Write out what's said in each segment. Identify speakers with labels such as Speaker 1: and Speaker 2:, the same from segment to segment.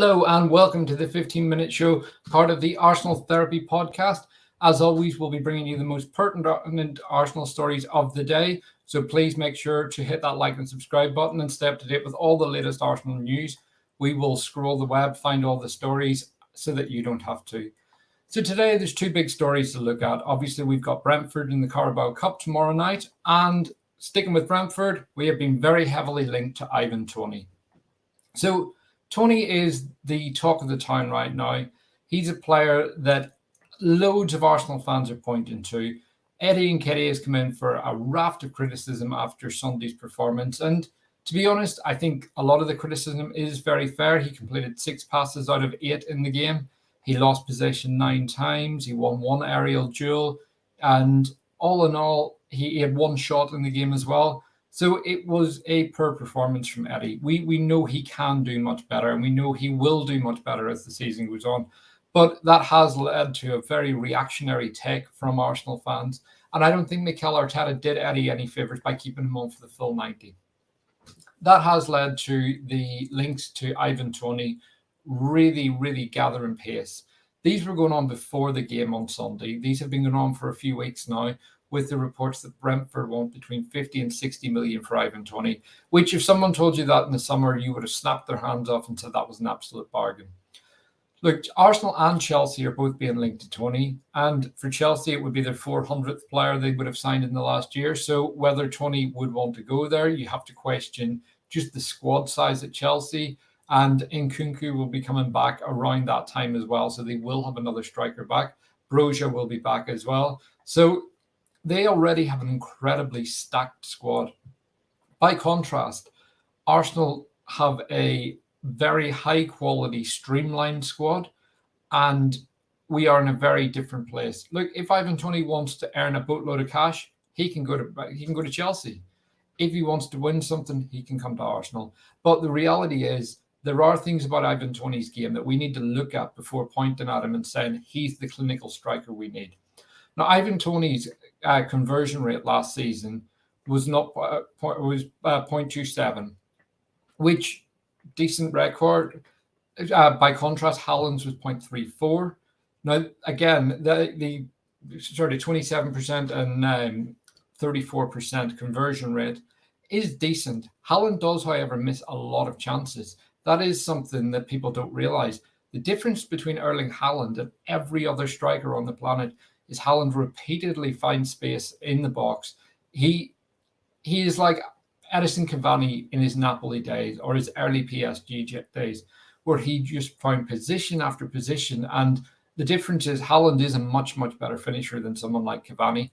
Speaker 1: Hello and welcome to the 15-minute show, part of the Arsenal Therapy podcast. As always, we'll be bringing you the most pertinent Arsenal stories of the day. So please make sure to hit that like and subscribe button and stay up to date with all the latest Arsenal news. We will scroll the web, find all the stories so that you don't have to. So today there's two big stories to look at. Obviously, we've got Brentford in the Carabao Cup tomorrow night. And sticking with Brentford, we have been very heavily linked to Ivan Toney. So Toney is the talk of the town right now. He's a player that loads of Arsenal fans are pointing to. Eddie Nketiah has come in for a raft of criticism after Sunday's performance. And to be honest, I think a lot of the criticism is very fair. He completed 6 passes out of 8 in the game. He lost possession 9 times. He won 1 aerial duel. And all in all, he had 1 shot in the game as well. So it was a poor performance from Eddie. We know he can do much better, and we know he will do much better as the season goes on. But that has led to a very reactionary take from Arsenal fans. And I don't think Mikel Arteta did Eddie any favours by keeping him on for the full 90. That has led to the links to Ivan Toney really gathering pace. These were going on before the game on Sunday. These have been going on for a few weeks now, with the reports that Brentford want between 50 and 60 million for Ivan Toney, which if someone told you that in the summer, you would have snapped their hands off and said that was an absolute bargain. Look, Arsenal and Chelsea are both being linked to Toney, and for Chelsea, it would be their 400th player they would have signed in the last year. So whether Toney would want to go there, you have to question just the squad size at Chelsea, and Nkunku will be coming back around that time as well, so they will have another striker back. Broja will be back as well. So they already have an incredibly stacked squad. By contrast, Arsenal have a very high quality streamlined squad, and we are in a very different place. Look, if Ivan Toney wants to earn a boatload of cash, he can go to Chelsea. If he wants to win something, he can come to Arsenal. But the reality is, there are things about Ivan Toney's game that we need to look at before pointing at him and saying he's the clinical striker we need. Now, Ivan Toney's conversion rate last season was 0.27, which decent record. By contrast, Haaland's was 0.34. Now, again, the 27% and 34% conversion rate is decent. Haaland does, however, miss a lot of chances. That is something that people don't realize. The difference between Erling Haaland and every other striker on the planet is Haaland repeatedly finds space in the box. He is like Edison Cavani in his Napoli days or his early PSG days, where he just found position after position. And the difference is Haaland is a much better finisher than someone like Cavani.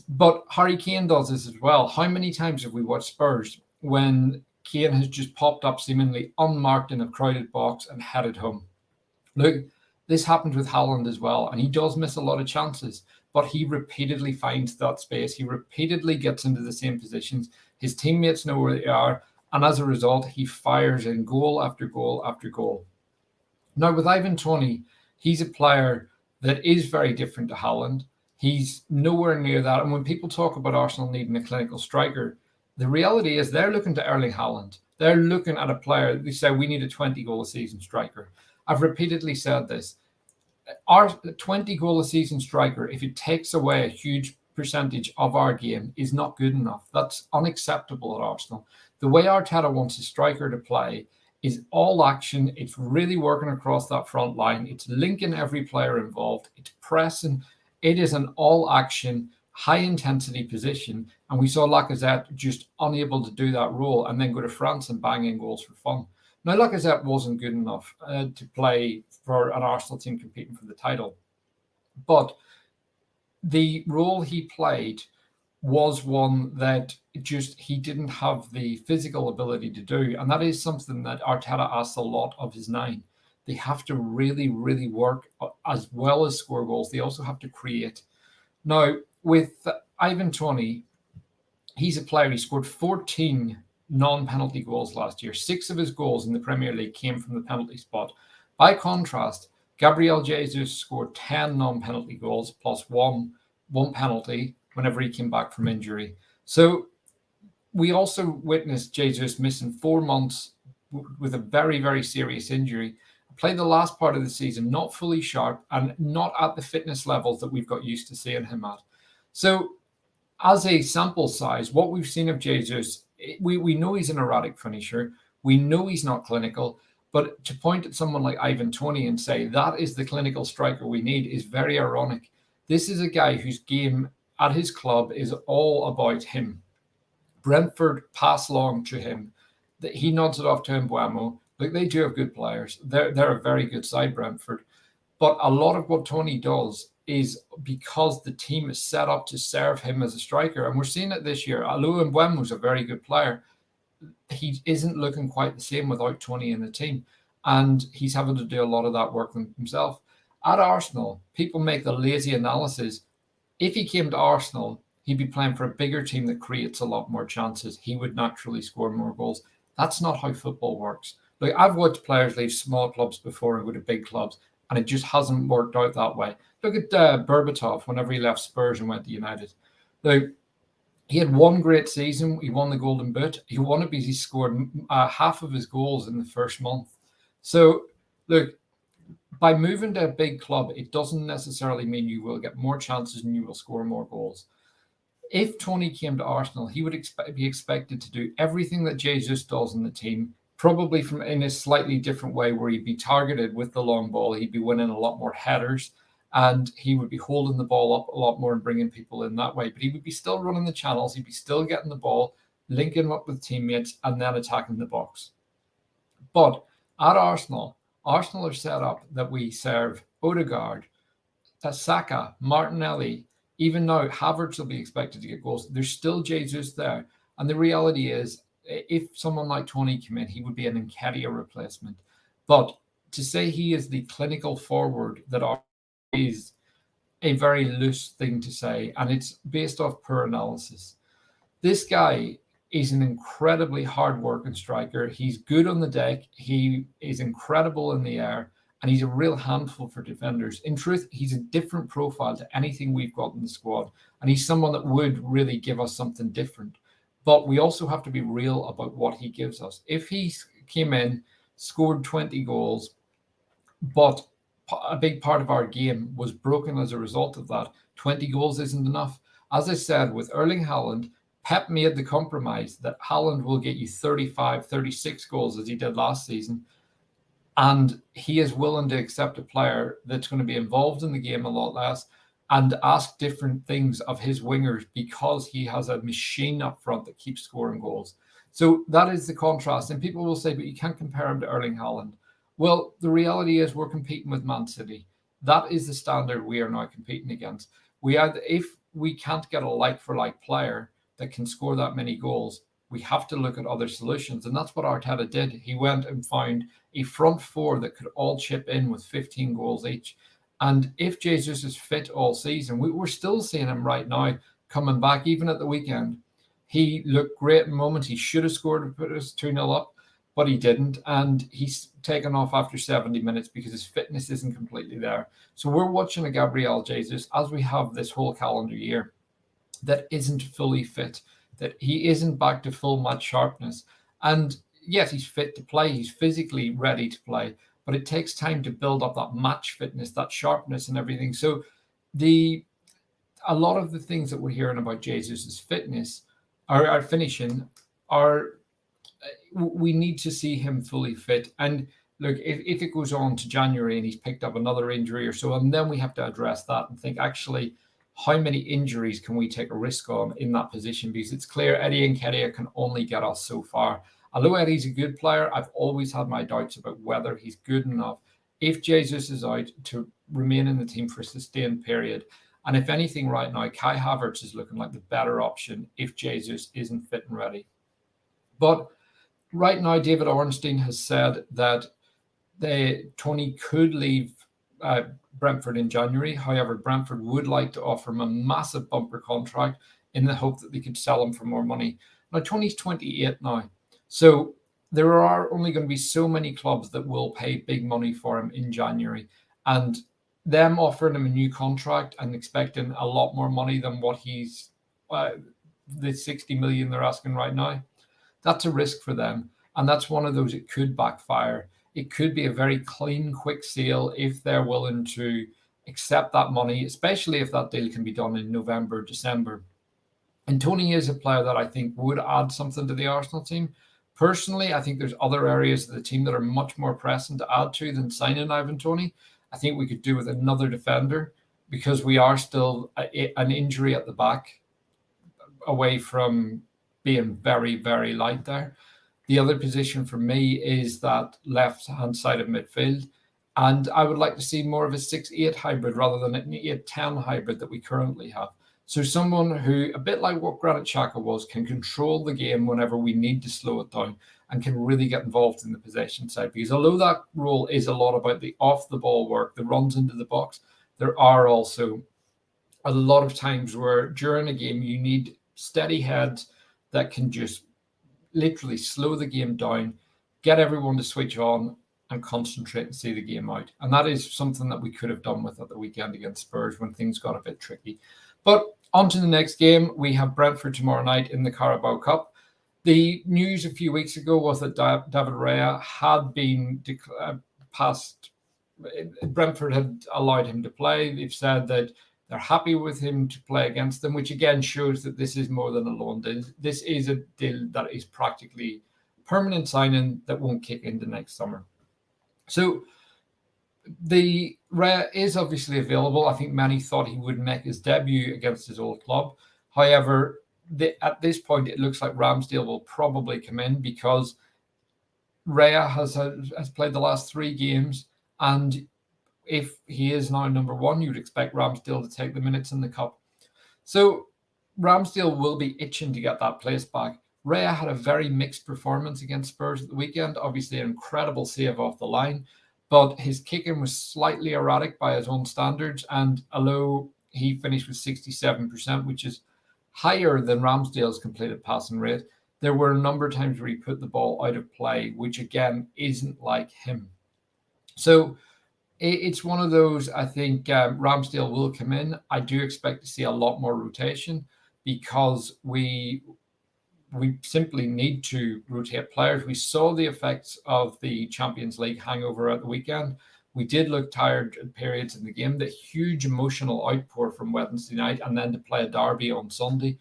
Speaker 1: But Harry Kane does this as well. How many times have we watched Spurs when Kane has just popped up seemingly unmarked in a crowded box and headed home? Look, this happens with Haaland as well, and he does miss a lot of chances, but he repeatedly finds that space. He repeatedly gets into the same positions. His teammates know where they are, and as a result, he fires in goal after goal after goal. Now, with Ivan Toney, he's a player that is very different to Haaland. He's nowhere near that. And when people talk about Arsenal needing a clinical striker, the reality is they're looking to Erling Haaland. They're looking at a player. They say we need a 20-goal-a-season striker. I've repeatedly said this. Our 20-goal-a-season striker, if it takes away a huge percentage of our game, is not good enough. That's unacceptable at Arsenal. The way Arteta wants a striker to play is all action. It's really working across that front line. It's linking every player involved. It's pressing. It is an all-action, high-intensity position. And we saw Lacazette just unable to do that role and then go to France and bang in goals for fun. Now, Lacazette wasn't good enough to play for an Arsenal team competing for the title. But the role he played was one that he didn't have the physical ability to do. And that is something that Arteta asks a lot of his 9. They have to really work as well as score goals. They also have to create. Now, with Ivan Toney, he's a player. He scored 14 non-penalty goals last year. 6 of his goals in the Premier League came from the penalty spot. By contrast, Gabriel Jesus scored 10 non-penalty goals plus one penalty whenever he came back from injury. So we also witnessed Jesus missing 4 months with a very, very serious injury. Played the last part of the season not fully sharp and not at the fitness levels that we've got used to seeing him at. So, as a sample size, what we've seen of Jesus, we know he's an erratic finisher. We know he's not clinical. But to point at someone like Ivan Toney and say that is the clinical striker we need is very ironic. This is a guy whose game at his club is all about him. Brentford pass along to him. That he nods it off to Mbeumo. Like, they do have good players. They're a very good side, Brentford. But a lot of what Toney does is because the team is set up to serve him as a striker. And we're seeing it this year. Alou Mbeumo is a very good player. He isn't looking quite the same without Toney in the team. And he's having to do a lot of that work himself. At Arsenal, people make the lazy analysis. If he came to Arsenal, he'd be playing for a bigger team that creates a lot more chances. He would naturally score more goals. That's not how football works. Like, I've watched players leave small clubs before and go to big clubs, and it just hasn't worked out that way. Look at Berbatov whenever he left Spurs and went to United. Like, he had one great season. He won the Golden Boot. He won it because he scored half of his goals in the first month. So, look, by moving to a big club, it doesn't necessarily mean you will get more chances and you will score more goals. If Toney came to Arsenal, he would be expected to do everything that Jesus does in the team, probably in a slightly different way, where he'd be targeted with the long ball. He'd be winning a lot more headers, and he would be holding the ball up a lot more and bringing people in that way. But he would be still running the channels. He'd be still getting the ball, linking up with teammates, and then attacking the box. But at Arsenal are set up that we serve Odegaard, Saka, Martinelli. Even now, Havertz will be expected to get goals. There's still Jesus there. And the reality is, if someone like Toney came in, he would be an Nketiah replacement. But to say he is the clinical forward that is a very loose thing to say, and it's based off poor analysis. This guy is an incredibly hard-working striker. He's good on the deck. He is incredible in the air. And he's a real handful for defenders. In truth, he's a different profile to anything we've got in the squad. And he's someone that would really give us something different. But we also have to be real about what he gives us. If he came in, scored 20 goals, but a big part of our game was broken as a result of that, 20 goals isn't enough. As I said, with Erling Haaland, Pep made the compromise that Haaland will get you 35, 36 goals as he did last season. And he is willing to accept a player that's going to be involved in the game a lot less and ask different things of his wingers because he has a machine up front that keeps scoring goals. So that is the contrast. And people will say, but you can't compare him to Erling Haaland. Well, the reality is we're competing with Man City. That is the standard we are now competing against. If we can't get a like-for-like player that can score that many goals, we have to look at other solutions. And that's what Arteta did. He went and found a front four that could all chip in with 15 goals each. And if Jesus is fit all season, we're still seeing him right now coming back, even at the weekend. He looked great in moments. He should have scored to put us 2-0 up, but he didn't. And he's taken off after 70 minutes because his fitness isn't completely there. So we're watching a Gabriel Jesus, as we have this whole calendar year, that isn't fully fit, that he isn't back to full match sharpness. And yes, he's fit to play. He's physically ready to play, but it takes time to build up that match fitness, that sharpness and everything. So a lot of the things that we're hearing about Jesus' fitness, our finishing, we need to see him fully fit. And look, if it goes on to January and he's picked up another injury or so, and then we have to address that and think, actually, how many injuries can we take a risk on in that position? Because it's clear Eddie Nketiah can only get us so far. Although Eddie's a good player, I've always had my doubts about whether he's good enough, if Jesus is out, to remain in the team for a sustained period. And if anything, right now, Kai Havertz is looking like the better option if Jesus isn't fit and ready. But right now, David Ornstein has said that Toney could leave Brentford in January. However, Brentford would like to offer him a massive bumper contract in the hope that they could sell him for more money. Now, Toney's 28 now. So there are only going to be so many clubs that will pay big money for him in January. And them offering him a new contract and expecting a lot more money than what he's, the 60 million they're asking right now, that's a risk for them. And that's one of those, it could backfire. It could be a very clean, quick sale if they're willing to accept that money, especially if that deal can be done in November, December. And Toney is a player that I think would add something to the Arsenal team. Personally, I think there's other areas of the team that are much more pressing to add to than signing Ivan Toney. I think we could do with another defender because we are still an injury at the back away from being very, very light there. The other position for me is that left-hand side of midfield. And I would like to see more of a 6-8 hybrid rather than an 8-10 hybrid that we currently have. So someone who, a bit like what Granit Xhaka was, can control the game whenever we need to slow it down and can really get involved in the possession side. Because although that role is a lot about the off-the-ball work, the runs into the box, there are also a lot of times where during a game you need steady heads that can just literally slow the game down, get everyone to switch on and concentrate and see the game out. And that is something that we could have done with at the weekend against Spurs when things got a bit tricky. But on to the next game. We have Brentford tomorrow night in the Carabao Cup. The news a few weeks ago was that David Raya had been passed. Brentford had allowed him to play. They've said that they're happy with him to play against them, which again shows that this is more than a loan deal. This is a deal that is practically permanent signing that won't kick into next summer. So the Raya is obviously available. I think many thought he would make his debut against his old club. However, at this point, it looks like Ramsdale will probably come in because Raya has played the last 3 games, and if he is now number 1, you'd expect Ramsdale to take the minutes in the cup. So Ramsdale will be itching to get that place back. Raya had a very mixed performance against Spurs at the weekend. Obviously, an incredible save off the line, but his kicking was slightly erratic by his own standards. And although he finished with 67%, which is higher than Ramsdale's completed passing rate, there were a number of times where he put the ball out of play, which again isn't like him. So it's one of those, I think Ramsdale will come in. I do expect to see a lot more rotation because we simply need to rotate players. We saw the effects of the Champions League hangover at the weekend. We did look tired at periods in the game. The huge emotional outpour from Wednesday night and then to play a derby on Sunday,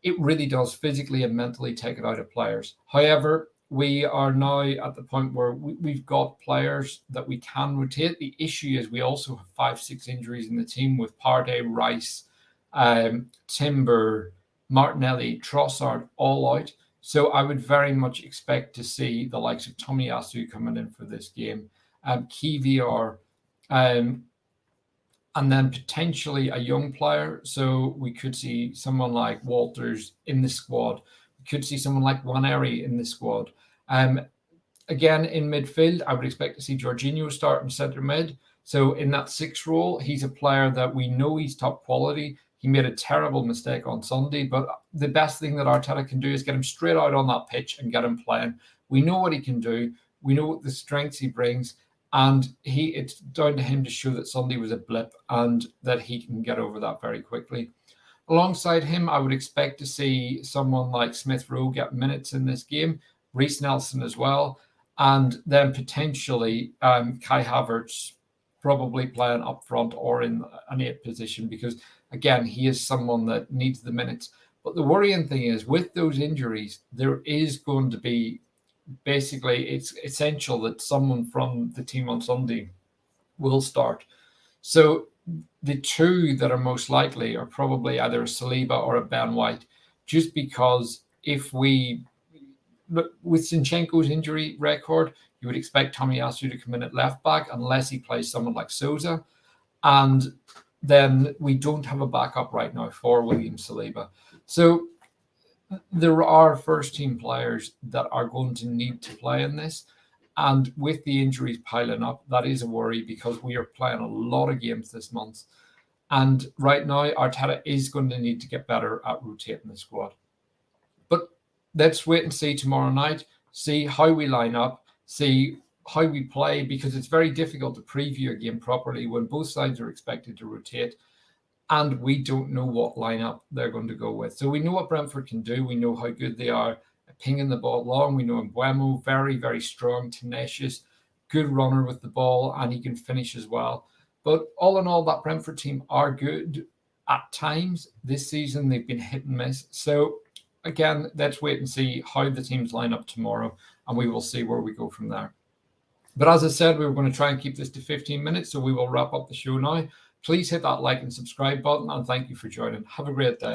Speaker 1: it really does physically and mentally take it out of players. However, we are now at the point where we've got players that we can rotate. The issue is we also have 5-6 injuries in the team with Partey, Rice, Timber, Martinelli, Trossard all out. So I would very much expect to see the likes of Tomiyasu coming in for this game, Kiwior, and then potentially a young player. So we could see someone like Walters in the squad. We could see someone like Waneri in the squad. Again, in midfield, I would expect to see Jorginho start in centre mid. So in that 6 role, he's a player that we know he's top quality. He made a terrible mistake on Sunday, but the best thing that Arteta can do is get him straight out on that pitch and get him playing. We know what he can do. We know what the strengths he brings. And it's down to him to show that Sunday was a blip and that he can get over that very quickly. Alongside him, I would expect to see someone like Smith Rowe get minutes in this game, Reece Nelson as well, and then potentially Kai Havertz probably playing up front or in an 8 position because, again, he is someone that needs the minutes. But the worrying thing is with those injuries, there is going to be basically it's essential that someone from the team on Sunday will start. So the 2 that are most likely are probably either a Saliba or a Ben White, just because with Zinchenko's injury record, you would expect Tomiyasu to come in at left back unless he plays someone like Sousa. And then we don't have a backup right now for William Saliba. So there are first team players that are going to need to play in this. And with the injuries piling up, that is a worry because we are playing a lot of games this month. And right now, Arteta is going to need to get better at rotating the squad. But let's wait and see tomorrow night, see how we line up, see how we play, because it's very difficult to preview a game properly when both sides are expected to rotate and we don't know what lineup they're going to go with. So we know what Brentford can do. We know how good they are at pinging the ball long. We know Mbeumo, very, very strong, tenacious, good runner with the ball, and he can finish as well. But all in all, that Brentford team are good at times. This season, they've been hit and miss. So again, let's wait and see how the teams line up tomorrow, and we will see where we go from there. But as I said, we were going to try and keep this to 15 minutes, so we will wrap up the show now. Please hit that like and subscribe button, and thank you for joining. Have a great day.